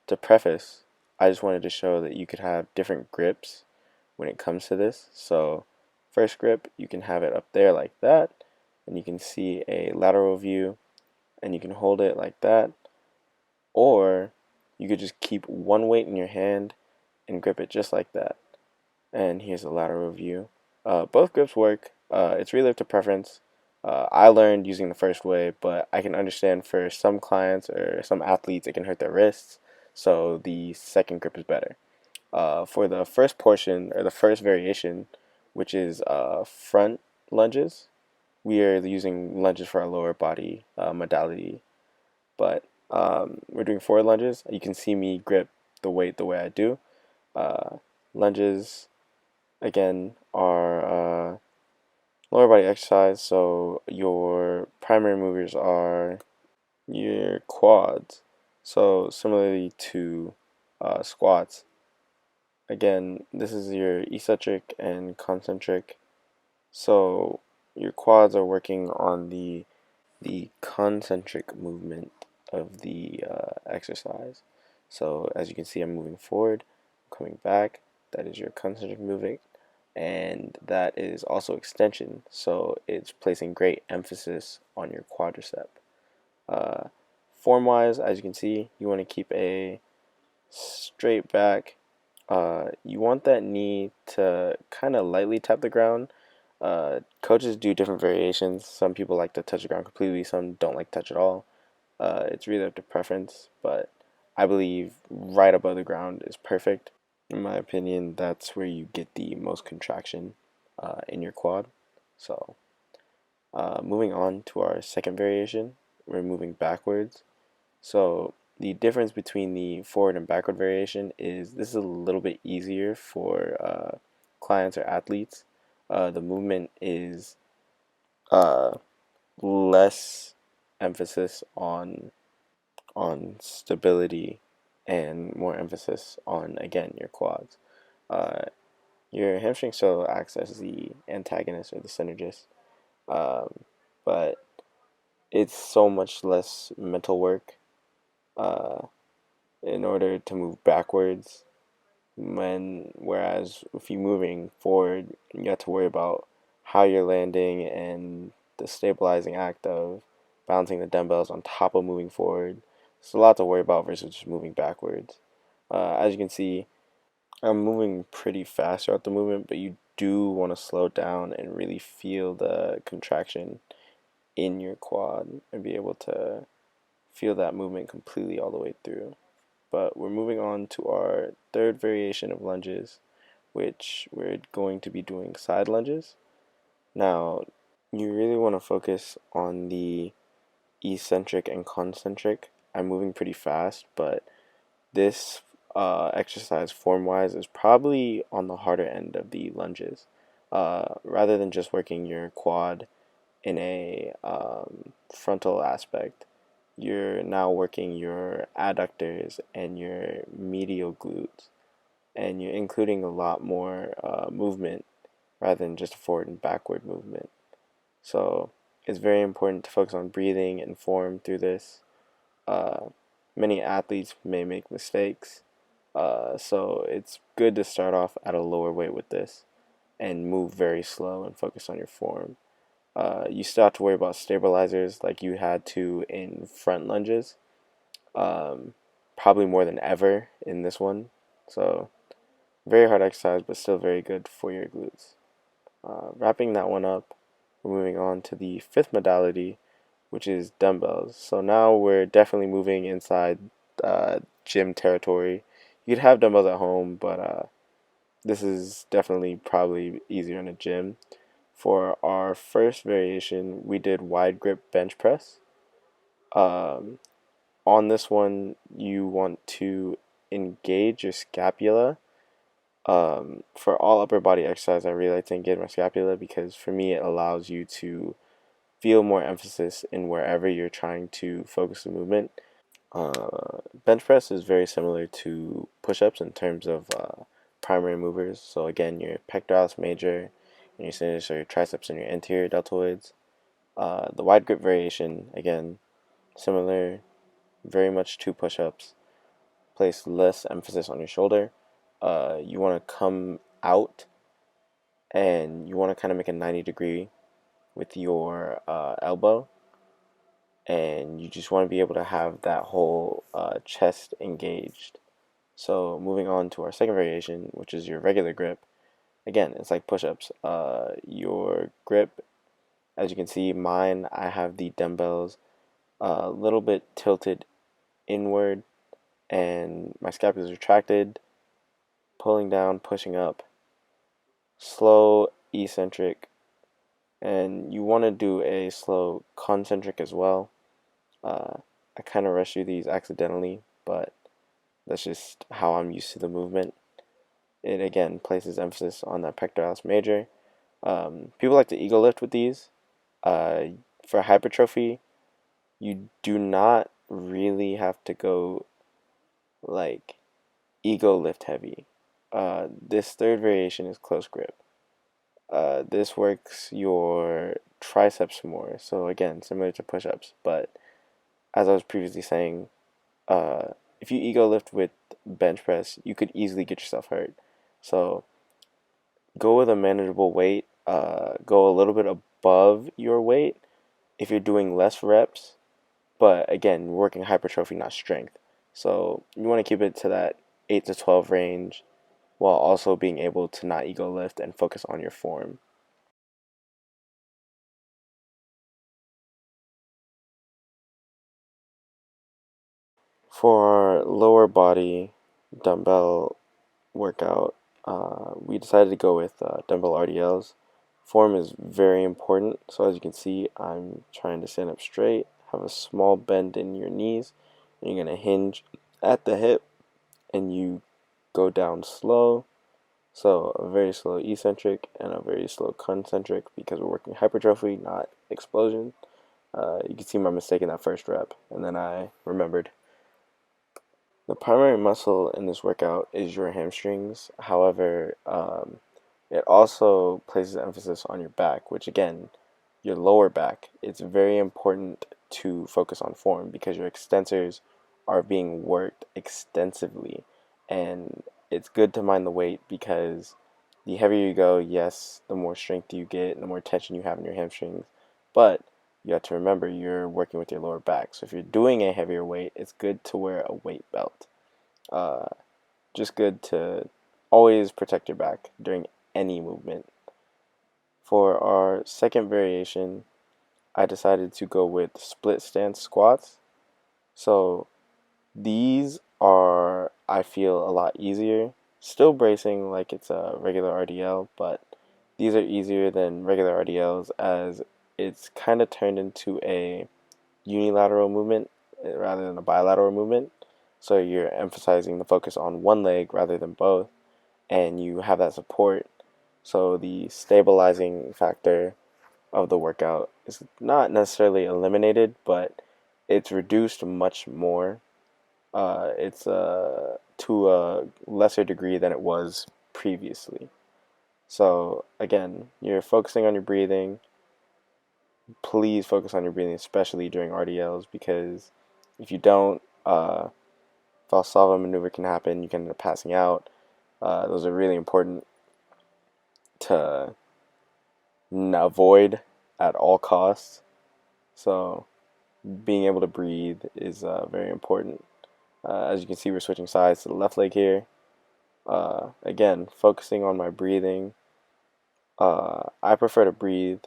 to preface, I just wanted to show that you could have different grips when it comes to this. So, first grip, you can have it up there like that, and you can see a lateral view, and you can hold it like that, or you could just keep one weight in your hand and grip it just like that. And here's a lateral view. Both grips work. It's really up to preference. I learned using the first way, but I can understand for some clients or some athletes it can hurt their wrists, so the second grip is better. For the first portion or the first variation, which is front lunges, we are using lunges for our lower body modality, but we're doing forward lunges. You can see me grip the weight the way I do. Uh, Lunges again are lower body exercise, so your primary movers are your quads. So similarly to squats, again, this is your eccentric and concentric. So your quads are working on the concentric movement of the exercise. So as you can see, I'm moving forward, coming back. That is your concentric movement, and that is also extension. So it's placing great emphasis on your quadricep. Uh, Form-wise, as you can see, you want to keep a straight back. You want that knee to kind of lightly tap the ground. Coaches do different variations. Some people like to touch the ground completely, some don't like to touch at all. It's really up to preference, but I believe right above the ground is perfect. In my opinion, that's where you get the most contraction in your quad. So, moving on to our second variation, we're moving backwards. So the difference between the forward and backward variation is this is a little bit easier for clients or athletes. The movement is uh, less emphasis on stability and more emphasis on again your quads. Uh, your hamstring still acts as the antagonist or the synergist, um, but it's so much less mental work. Uh, in order to move backwards, whereas if you're moving forward, you have to worry about how you're landing and the stabilizing act of balancing the dumbbells on top of moving forward. It's a lot to worry about versus just moving backwards. As you can see, I'm moving pretty fast throughout the movement, but you do want to slow down and really feel the contraction in your quad and be able to feel that movement completely all the way through. But we're moving on to our third variation of lunges, which we're going to be doing side lunges. Now, you really want to focus on the eccentric and concentric. I'm moving pretty fast, but this exercise form-wise is probably on the harder end of the lunges. Rather than just working your quad in a frontal aspect, you're now working your adductors and your medial glutes, and you're including a lot more movement rather than just a forward and backward movement. So it's very important to focus on breathing and form through this. Uh, Many athletes may make mistakes, so it's good to start off at a lower weight with this and move very slow and focus on your form. You still have to worry about stabilizers like you had to in front lunges, um, probably more than ever in this one. So, very hard exercise, but still very good for your glutes. Wrapping that one up, we're moving on to the fifth modality, which is dumbbells. So now we're definitely moving inside gym territory. You could have dumbbells at home, but this is definitely probably easier in a gym. For our first variation, we did wide grip bench press. Um, on this one, you want to engage your scapula. For all upper body exercise, I really like to engage my scapula because for me, it allows you to feel more emphasis in wherever you're trying to focus the movement. Bench press is very similar to push-ups in terms of primary movers. So again, your pectoralis major and your sinus or your triceps and your anterior deltoids. The wide grip variation, again, similar, very much to push-ups. Place less emphasis on your shoulder. You want to come out and you want to kind of make a 90-degree with your elbow, and you just want to be able to have that whole chest engaged. So moving on to our second variation, which is your regular grip. Again, it's like push-ups. Your grip, as you can see, mine, I have the dumbbells a little bit tilted inward, and my scapula is retracted, pulling down, pushing up, slow eccentric, and you want to do a slow concentric as well. I kind of rush through these accidentally, but that's just how I'm used to the movement. It again places emphasis on that pectoralis major. People like to ego lift with these. Uh, for hypertrophy, you do not really have to go like ego lift heavy. This third variation is close grip. This works your triceps more. So again, similar to push-ups, but as I was previously saying, uh, if you ego lift with bench press, you could easily get yourself hurt. So go with a manageable weight. Go a little bit above your weight if you're doing less reps. But again, working hypertrophy, not strength. So you want to keep it to that 8 to 12 range while also being able to not ego lift and focus on your form. For our lower body dumbbell workout, we decided to go with dumbbell RDLs. Form is very important. So as you can see, I'm trying to stand up straight, have a small bend in your knees, and you're going to hinge at the hip, and you go down slow. So a very slow eccentric and a very slow concentric because we're working hypertrophy, not explosion. You can see my mistake in that first rep, and then I remembered. The primary muscle in this workout is your hamstrings. However, it also places emphasis on your back, which again, your lower back. It's very important to focus on form because your extensors are being worked extensively. And it's good to mind the weight because the heavier you go, yes, the more strength you get and the more tension you have in your hamstrings. But you have to remember you're working with your lower back. So if you're doing a heavier weight, it's good to wear a weight belt. Uh, just good to always protect your back during any movement. For our second variation, I decided to go with split stance squats. So these are, I feel, a lot easier. Still bracing like it's a regular RDL, but these are easier than regular RDLs as it's kind of turned into a unilateral movement rather than a bilateral movement. So you're emphasizing the focus on one leg rather than both, and you have that support. So the stabilizing factor of the workout is not necessarily eliminated, but it's reduced much more. It's to a lesser degree than it was previously. So again, you're focusing on your breathing. Please focus on your breathing, especially during RDLs, because if you don't, Valsalva maneuver can happen. You can end up passing out. Those are really important to avoid at all costs. So being able to breathe is very important. As you can see, we're switching sides to the left leg here. Again, focusing on my breathing. I prefer to breathe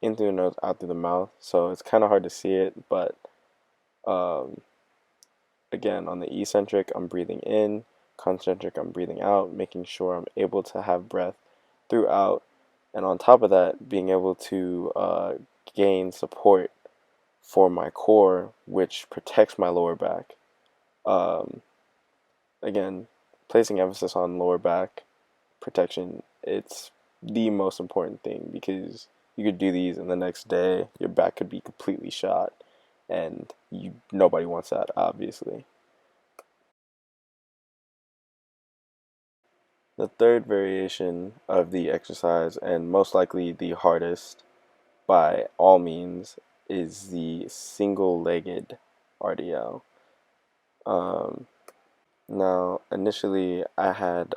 in through the nose, out through the mouth. So it's kind of hard to see it, but um, again, on the eccentric, I'm breathing in. Concentric, I'm breathing out, making sure I'm able to have breath throughout. And on top of that, being able to gain support for my core, which protects my lower back. Um, Again, placing emphasis on lower back protection, it's the most important thing because you could do these and the next day your back could be completely shot, and nobody wants that, obviously. The third variation of the exercise, and most likely the hardest by all means, is the single-legged RDL. Um, Now, initially, I had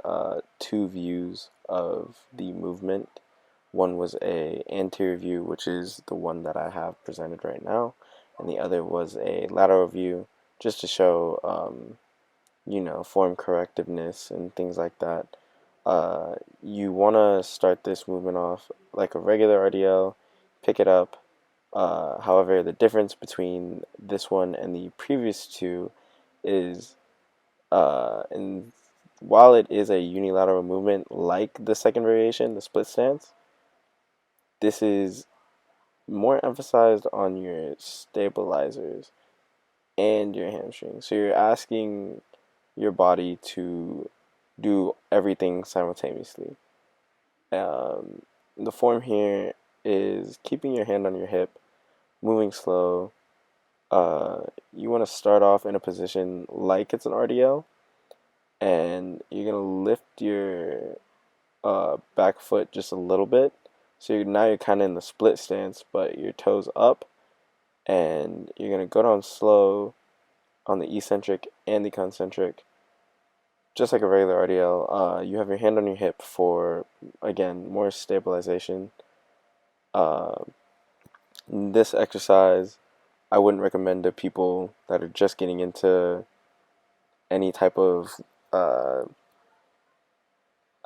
two views of the movement. One was a anterior view, which is the one that I have presented right now, and the other was a lateral view, just to show form correctiveness and things like that. You want to start this movement off like a regular RDL, pick it up. However, the difference between this one and the previous two is, and while it is a unilateral movement like the second variation, the split stance, this is more emphasized on your stabilizers and your hamstring. So you're asking your body to do everything simultaneously. Um, the form here is keeping your hand on your hip, moving slow. Uh, you want to start off in a position like it's an RDL, and you're gonna lift your back foot just a little bit. So now you're kind of in the split stance, but your toes up, and you're gonna go down slow on the eccentric and the concentric, just like a regular RDL. You have your hand on your hip for, again, more stabilization. Uh, this exercise I wouldn't recommend to people that are just getting into any type of uh,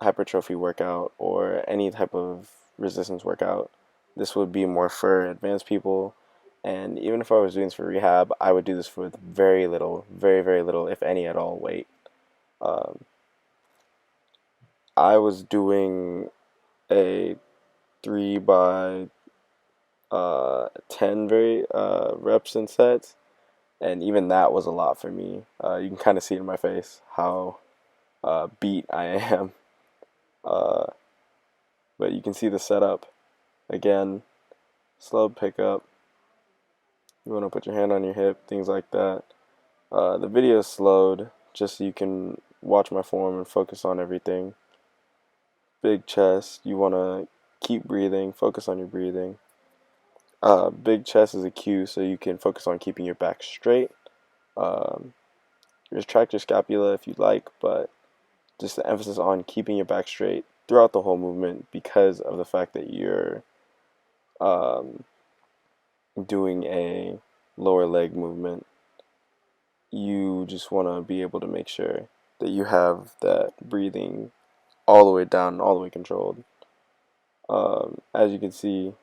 hypertrophy workout or any type of resistance workout. This would be more for advanced people. And even if I was doing this for rehab, I would do this with very little, very, very little, if any at all, weight. Um, I was doing a 3 by 10 very reps and sets, and even that was a lot for me. You can kind of see it in my face how beat I am. Uh, but you can see the setup. Again, slow pickup. You want to put your hand on your hip, things like that. The video is slowed just so you can watch my form and focus on everything. Big chest. You want to keep breathing, focus on your breathing. Big chest is a cue so you can focus on keeping your back straight. Um, retract your scapula if you'd like, but just the emphasis on keeping your back straight throughout the whole movement because of the fact that you're um, doing a lower leg movement. You just want to be able to make sure that you have that breathing all the way down, all the way controlled. As you can see,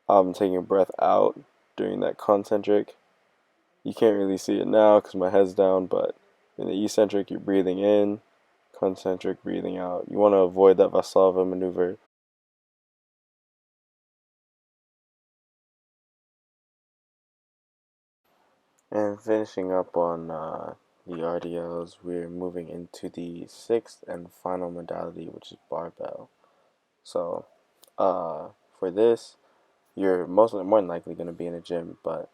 I'm taking a breath out during that concentric. You can't really see it now because my head's down, but in the eccentric, you're breathing in, concentric, breathing out. You want to avoid that Valsalva maneuver. And finishing up on the RDLs, we're moving into the sixth and final modality, which is barbell. So, for this, you're more than likely going to be in a gym, but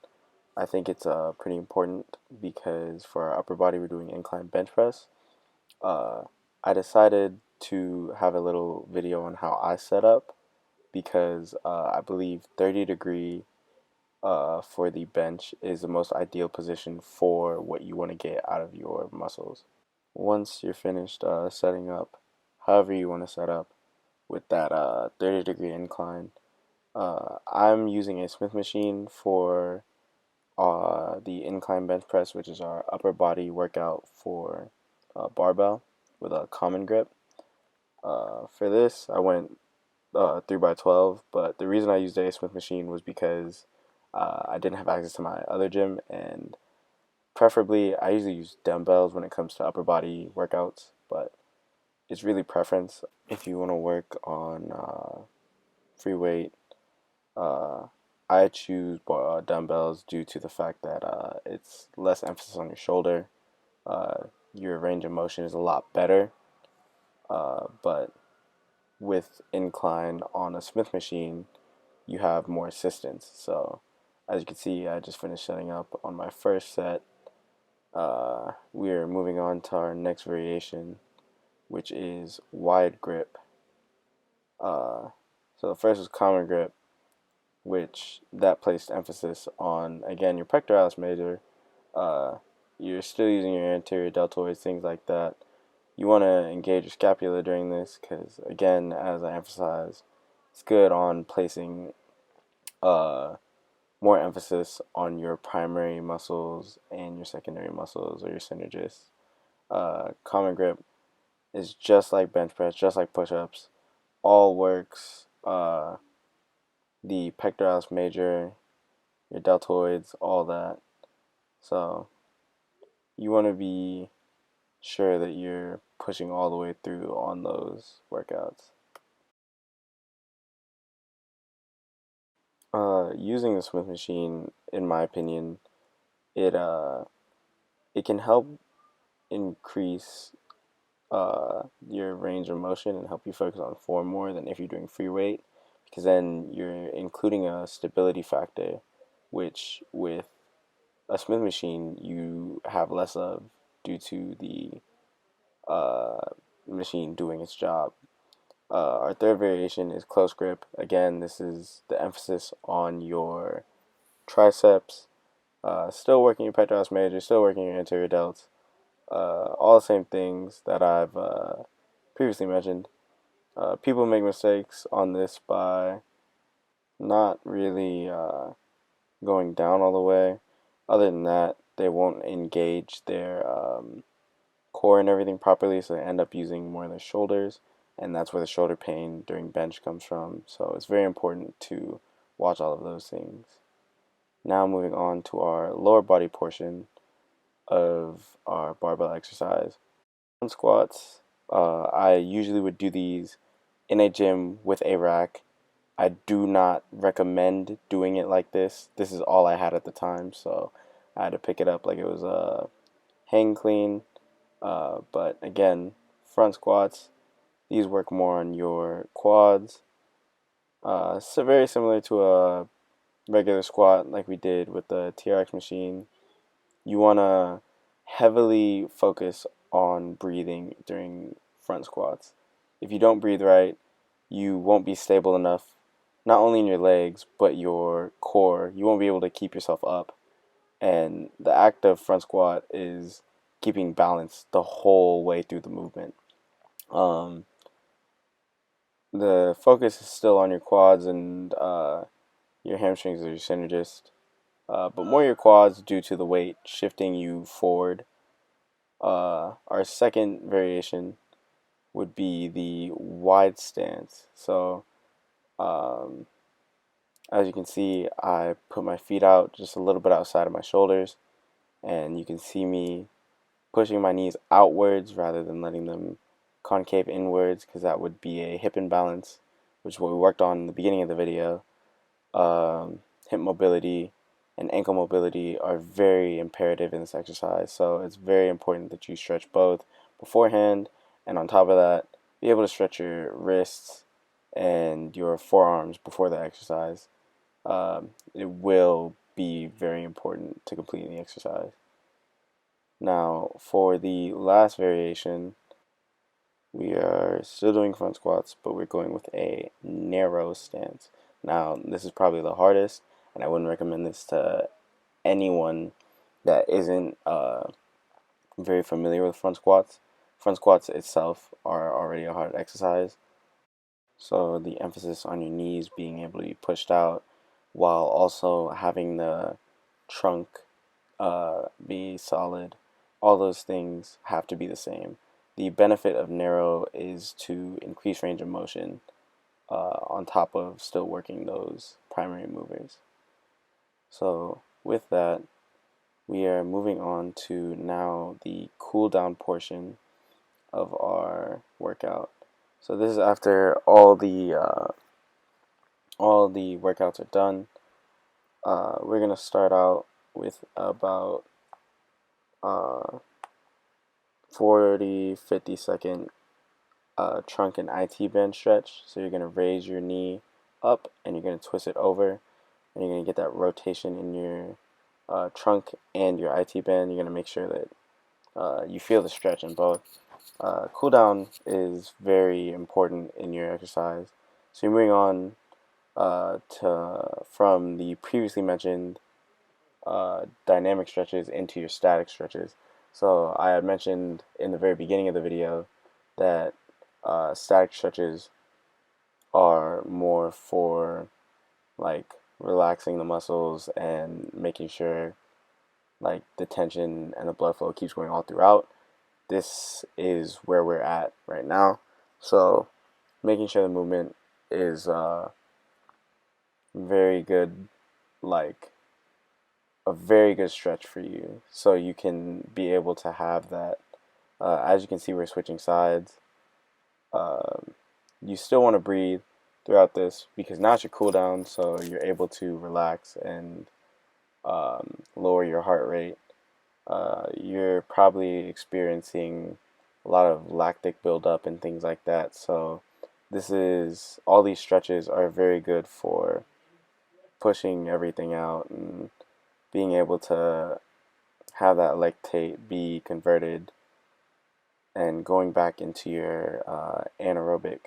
I think it's pretty important because for our upper body, we're doing incline bench press. Uh, I decided to have a little video on how I set up because I believe 30-degree for the bench is the most ideal position for what you want to get out of your muscles. Once you're finished setting up, however you want to set up with that 30-degree incline, I'm using a Smith machine for the incline bench press, which is our upper body workout for barbell with a common grip. For this, I went 3 by 12, but the reason I used a Smith machine was because I didn't have access to my other gym, and preferably I usually use dumbbells when it comes to upper body workouts, but it's really preference. If you want to work on free weight, uh, I choose dumbbells due to the fact that it's less emphasis on your shoulder. Your range of motion is a lot better, but with incline on a Smith machine, you have more assistance. So, as you can see, I just finished setting up on my first set. We're moving on to our next variation, which is wide grip. Uh, so the first was common grip, which that placed emphasis on, again, your pectoralis major. Uh, you're still using your anterior deltoids, things like that. You want to engage your scapula during this because, again, as I emphasized, it's good on placing more emphasis on your primary muscles and your secondary muscles or your synergists. Common grip is just like bench press, just like push-ups. All works the pectoralis major, your deltoids, all that. So you want to be sure that you're pushing all the way through on those workouts. Using the Smith machine, in my opinion, it it can help increase your range of motion and help you focus on form more than if you're doing free weight, because then you're including a stability factor, which with a Smith machine you have less of due to the uh, machine doing its job. Our third variation is close grip. Again, this is the emphasis on your triceps, still working your pectoralis major, still working your anterior delts, all the same things that I've previously mentioned. People make mistakes on this by not really going down all the way. Other than that, they won't engage their core and everything properly, so they end up using more of their shoulders, and that's where the shoulder pain during bench comes from. So it's very important to watch all of those things. Now moving on to our lower body portion of our barbell exercise. Squats, I usually would do these in a gym with a rack. I do not recommend doing it like this. This is all I had at the time, so I had to pick it up like it was a hang clean. But again, front squats, these work more on your quads. So very similar to a regular squat like we did with the TRX machine. You want to heavily focus on breathing during front squats. If you don't breathe right, you won't be stable enough, not only in your legs, but your core. You won't be able to keep yourself up. And the act of front squat is keeping balance the whole way through the movement. Um, the focus is still on your quads and your hamstrings or your synergist, but more your quads due to the weight shifting you forward. Our second variation would be the wide stance. So, um, as you can see, I put my feet out just a little bit outside of my shoulders, and you can see me pushing my knees outwards rather than letting them concave inwards, because that would be a hip imbalance, which is what we worked on in the beginning of the video. Hip mobility and ankle mobility are very imperative in this exercise, so it's very important that you stretch both beforehand, and on top of that, be able to stretch your wrists and your forearms before the exercise. It will be very important to complete the exercise. Now, for the last variation, we are still doing front squats, but we're going with a narrow stance. Now, this is probably the hardest, and I wouldn't recommend this to anyone that isn't very familiar with front squats. Front squats itself are already a hard exercise, so the emphasis on your knees being able to be pushed out while also having the trunk be solid, all those things have to be the same. The benefit of narrow is to increase range of motion on top of still working those primary movers. So with that, we are moving on to now the cool down portion of our workout. So this is after all the workouts are done. We're gonna start out with about uh, 40-50 second trunk and IT band stretch. So you're gonna raise your knee up and you're gonna twist it over, and you're gonna get that rotation in your trunk and your IT band. You're gonna make sure that you feel the stretch in both. Cool down is very important in your exercise. So you're moving on to from the previously mentioned dynamic stretches into your static stretches. So I had mentioned in the very beginning of the video that static stretches are more for like relaxing the muscles and making sure like the tension and the blood flow keeps going all throughout. This is where we're at right now. So making sure the movement is very good, like a very good stretch for you. So you can be able to have that. As you can see, we're switching sides. Um, you still want to breathe throughout this because now it's your cool down, so you're able to relax and lower your heart rate. You're probably experiencing a lot of lactic buildup and things like that. So this is all these stretches are very good for pushing everything out and being able to have that lactate be converted and going back into your anaerobic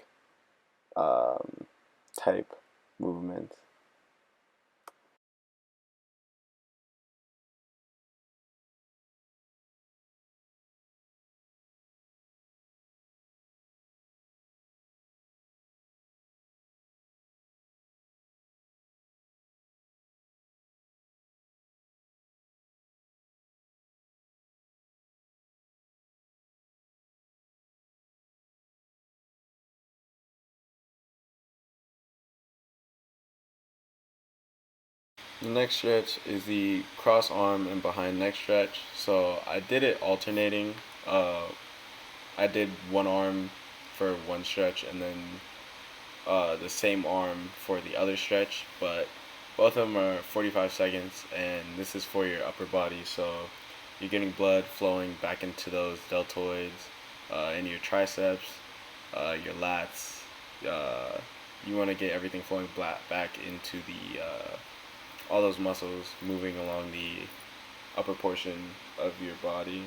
um, type movements. The next stretch is the cross arm and behind neck stretch. So I did it alternating. Uh, I did one arm for one stretch and then the same arm for the other stretch, but both of them are 45 seconds, and this is for your upper body. So you're getting blood flowing back into those deltoids, into your triceps, your lats. Uh, you want to get everything flowing back into the all those muscles moving along the upper portion of your body.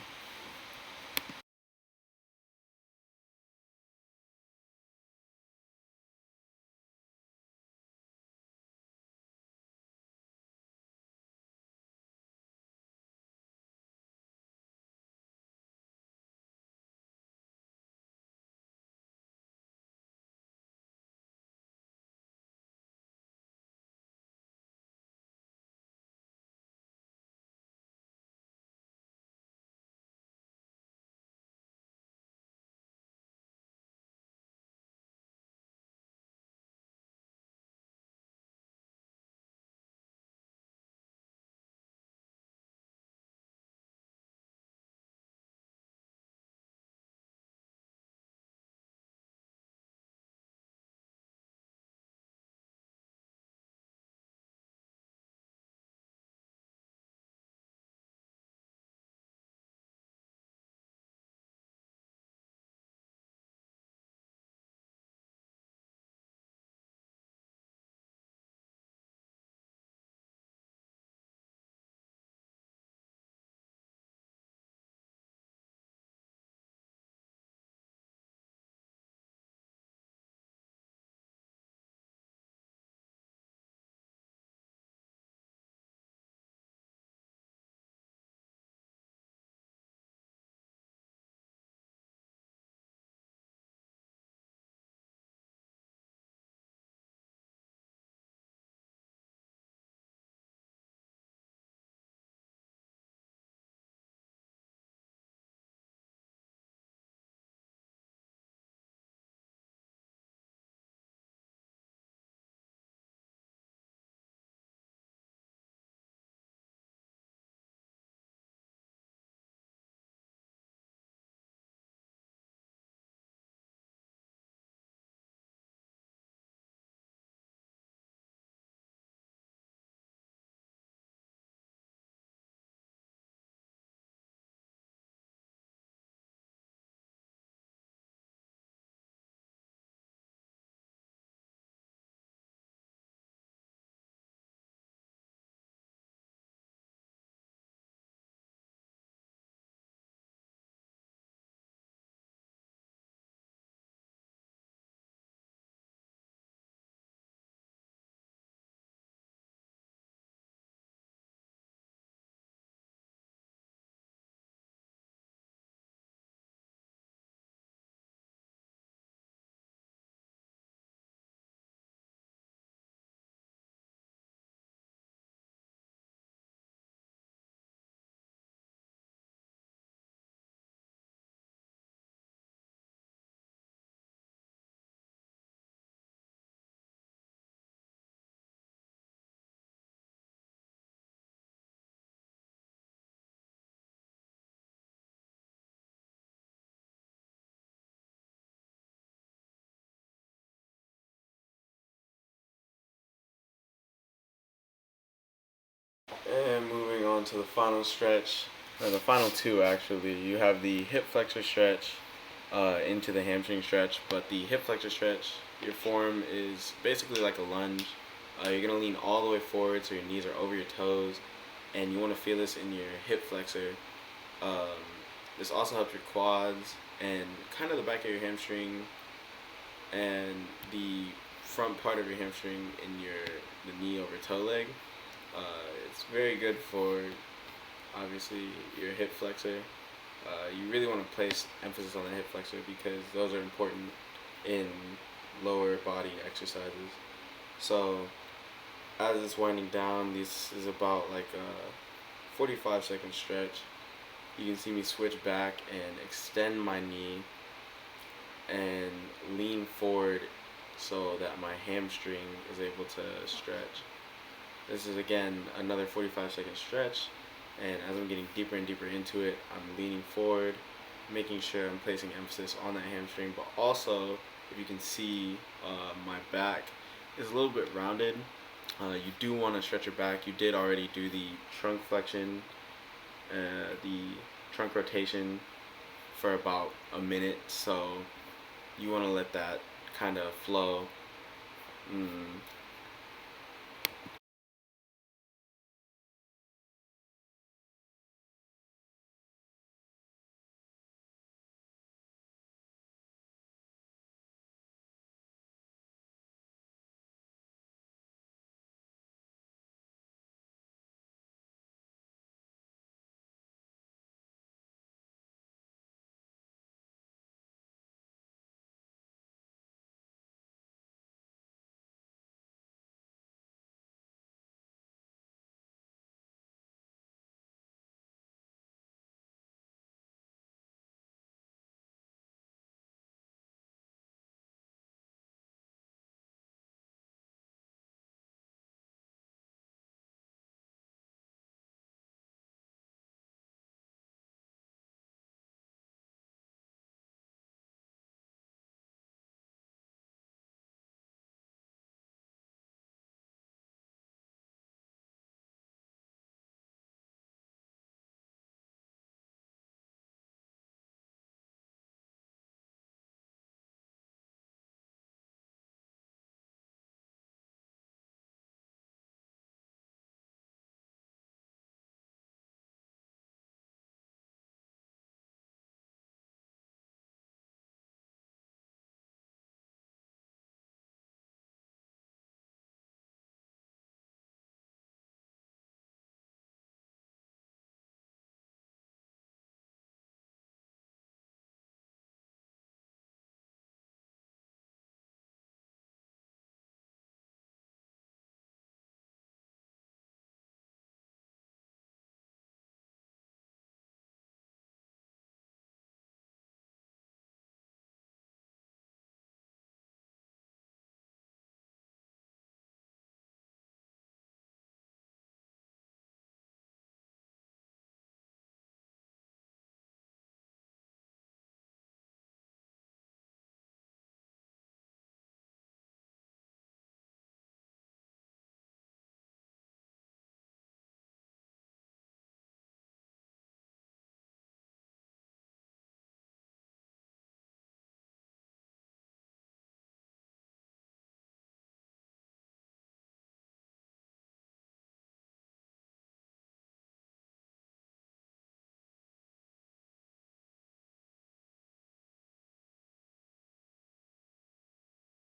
on to the final stretch, or the final two actually. You have the hip flexor stretch into the hamstring stretch, but the hip flexor stretch, your form is basically like a lunge. You're gonna lean all the way forward so your knees are over your toes, and you want to feel this in your hip flexor. Um, this also helps your quads and kind of the back of your hamstring and the front part of your hamstring in the knee over toe leg. It's very good for obviously your hip flexor. You really want to place emphasis on the hip flexor because those are important in lower body exercises. So as it's winding down, this is about like a 45-second stretch. You can see me switch back and extend my knee and lean forward so that my hamstring is able to stretch. This is again another 45-second stretch, and as I'm getting deeper and deeper into it, I'm leaning forward, making sure I'm placing emphasis on that hamstring, but also, if you can see, my back is a little bit rounded. You do want to stretch your back. You did already do the trunk flexion, the trunk rotation for about a minute, so you want to let that kind of flow.